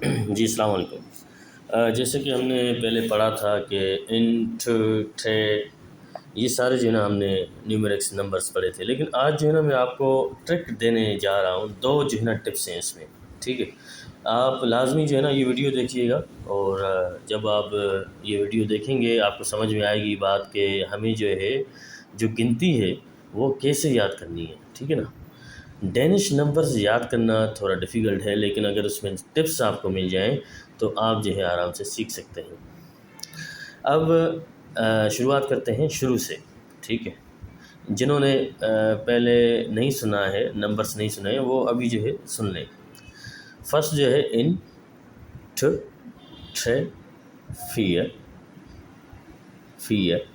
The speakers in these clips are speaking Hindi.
जी, अस्सलाम वालेकुम। जैसे कि हमने पहले पढ़ा था कि इंट, थे, ये सारे जो है ना हमने न्यूमेरिक्स नंबर्स पढ़े थे। लेकिन आज जो है ना मैं आपको ट्रिक देने जा रहा हूँ, 2 जो है ना टिप्स हैं इसमें, ठीक है? आप लाज़मी जो है ना ये वीडियो देखिएगा और जब आप ये वीडियो देखेंगे आपको समझ में आएगी बात कि हमें जो है, जो गिनती है वो कैसे याद करनी है, ठीक है ना? डेनिश नंबर्स याद करना थोड़ा डिफ़िकल्ट है, लेकिन अगर उसमें टिप्स आपको मिल जाएँ तो आप जो है आराम से सीख सकते हैं। अब शुरुआत करते हैं शुरू से, ठीक है? जिन्होंने पहले नहीं सुना है, नंबर्स नहीं सुने हैं, वो अभी जो है सुन लें। फर्स्ट जो है इन, ठ, ट्रे, फ़ियर, फ़ियर,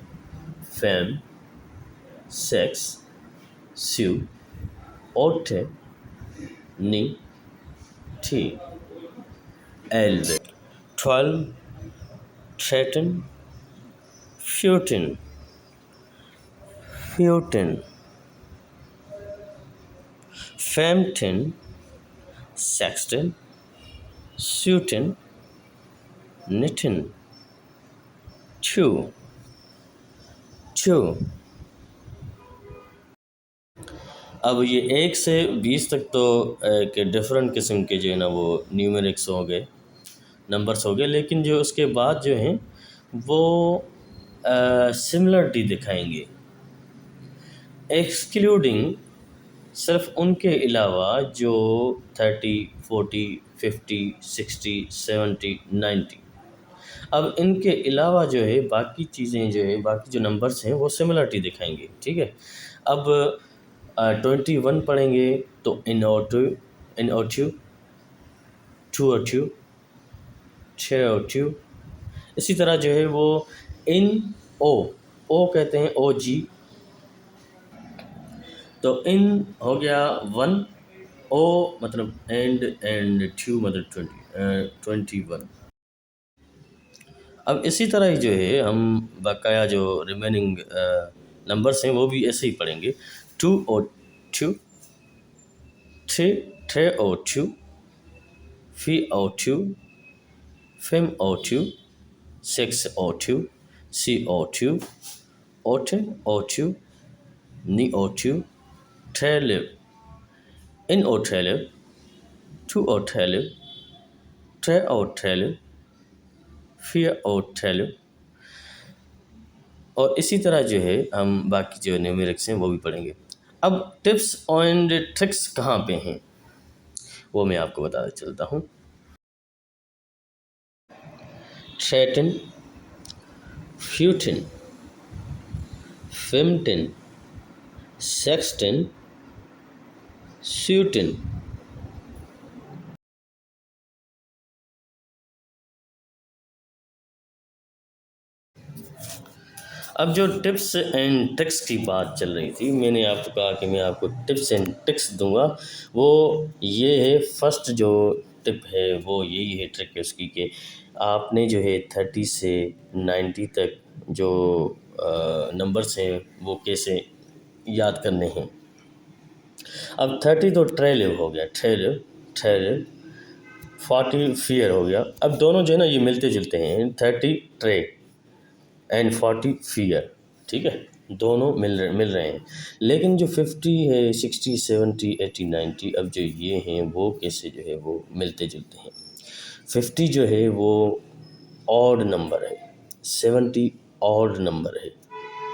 फ़ैम, सेक्स, स्यू, ओठे, नी, ठी, 11, 12, 13, 14, 15, 15, 16, 17, 19, 2, 2। अब ये 1 से 20 तक तो एक डिफरेंट किस्म के जो है ना वो न्यूमेरिक्स हो गए, नंबर्स हो गए, लेकिन जो उसके बाद जो हैं वो सिमिलरिटी दिखाएंगे, एक्सक्लूडिंग सिर्फ उनके अलावा जो 30, 40, 50, 60, 70, 90। अब इनके अलावा जो है बाकी चीज़ें जो है, बाकी जो नंबर्स हैं वो सिमिलरिटी दिखाएंगे, ठीक है? अब 21 पढ़ेंगे तो इन और टू, इन और टू, टू और टू, छः और टू। इसी तरह जो है वो इन ओ कहते हैं, ओ जी। तो इन हो गया 1, ओ मतलब एंड टू मतलब 21। अब इसी तरह ही जो है हम बकाया जो रिमेनिंग नंबर्स हैं वो भी ऐसे ही पढ़ेंगे। 2 और 2, 3 और 2, 4 और 2, 5 और 2, 6 और 2, 7 और 2, 8 और 2, 9 और 2, 12, इन और 12, 2 और 12, 3 और 12, 4 और 12। और इसी तरह जो है हम बाकी जो न्यूमेरिक्स हैं वो भी पढ़ेंगे। अब टिप्स एंड ट्रिक्स कहाँ पे हैं वो मैं आपको बताता चलता हूँ। 13, 15, 15, 16, 17। अब जो टिप्स एंड ट्रिक्स की बात चल रही थी, मैंने आपको कहा कि मैं आपको टिप्स एंड ट्रिक्स दूंगा। वो ये है, फर्स्ट जो टिप है वो यही है, ट्रिक है उसकी कि आपने जो है 30 से 90 तक जो नंबर्स हैं वो कैसे याद करने हैं। अब 30 तो ट्रेलिव हो गया, ट्रेलिव, ट्रेलिव। 40 फियर हो गया। अब दोनों जो है ना ये मिलते जुलते हैं, 30 ट्रे एंड 40 फियर, ठीक है? दोनों मिल रहे हैं। लेकिन जो 50 है, 60, 70, 80, 90, अब जो ये हैं वो कैसे जो है वो मिलते जुलते हैं। 50 जो है वो ऑड नंबर है, 70 ऑड नंबर है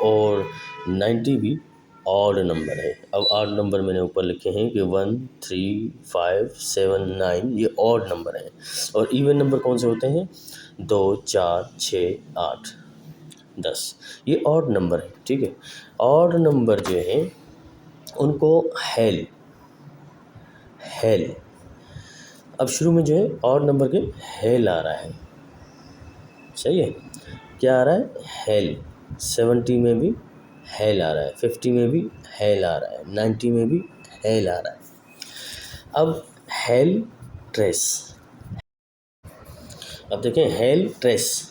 और 90 भी ऑड नंबर है। अब ऑड नंबर मैंने ऊपर लिखे हैं कि 1, 3, 5, 7, 9, ये ऑड नंबर हैं। और इवन नंबर कौन से होते हैं? 2, 4, 6, 8, 10, ये ऑड नंबर है, ठीक है? ऑड नंबर जो है उनको हेल, हेल। अब शुरू में जो है ऑड नंबर के हेल आ रहा है, सही है? क्या आ रहा है? हेल। 70 में भी हेल आ रहा है, 50 में भी हेल आ रहा है, 90 में भी हेल आ रहा है। अब हेल ट्रेस, अब देखें हेल ट्रेस।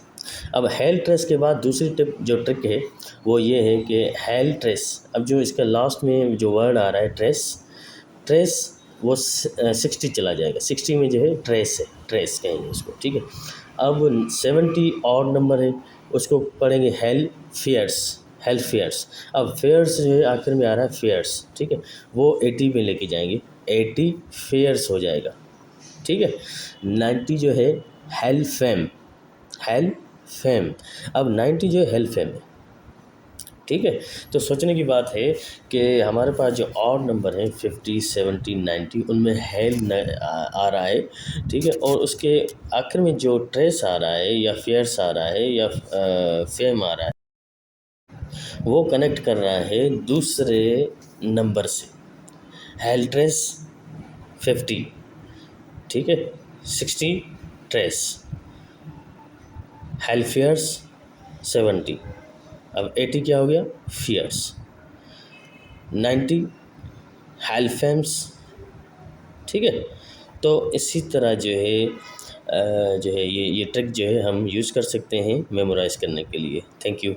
अब हेल ट्रेस के बाद दूसरी टिप जो ट्रिक है वो ये है कि हेल ट्रेस, अब जो इसका लास्ट में जो वर्ड आ रहा है ट्रेस, ट्रेस वो 60 चला जाएगा, 60 में जो है ट्रेस है, ट्रेस कहेंगे इसको, ठीक है। अब 70 ऑड नंबर है, उसको पढ़ेंगे हेल्थ फेयर्स। अब फेयर्स जो है आखिर में आ रहा है फेयर्स, ठीक है, वो 80 में लेके जाएंगे, 80 फेयर्स हो जाएगा, ठीक है। 90 जो है हेल्थ फेम। अब 90 जो है हेल्थ फेम है, ठीक है। तो सोचने की बात है कि हमारे पास जो ऑड नंबर है 50, 70, 90, उनमें आ रहा है, ठीक है, और उसके आखिर में जो ट्रेस आ रहा है या फेयर्स आ रहा है या फेम आ रहा है, वो कनेक्ट कर रहा है दूसरे नंबर से। हेल्ट्रेस 50, ठीक है, 60 ट्रेस, हेल्फेयर्स 70, अब 80 क्या हो गया फियर्स, 90 हेल्फेम्स, ठीक है। तो इसी तरह जो है ये ट्रिक जो है हम यूज़ कर सकते हैं मेमोराइज़ करने के लिए। Thank you.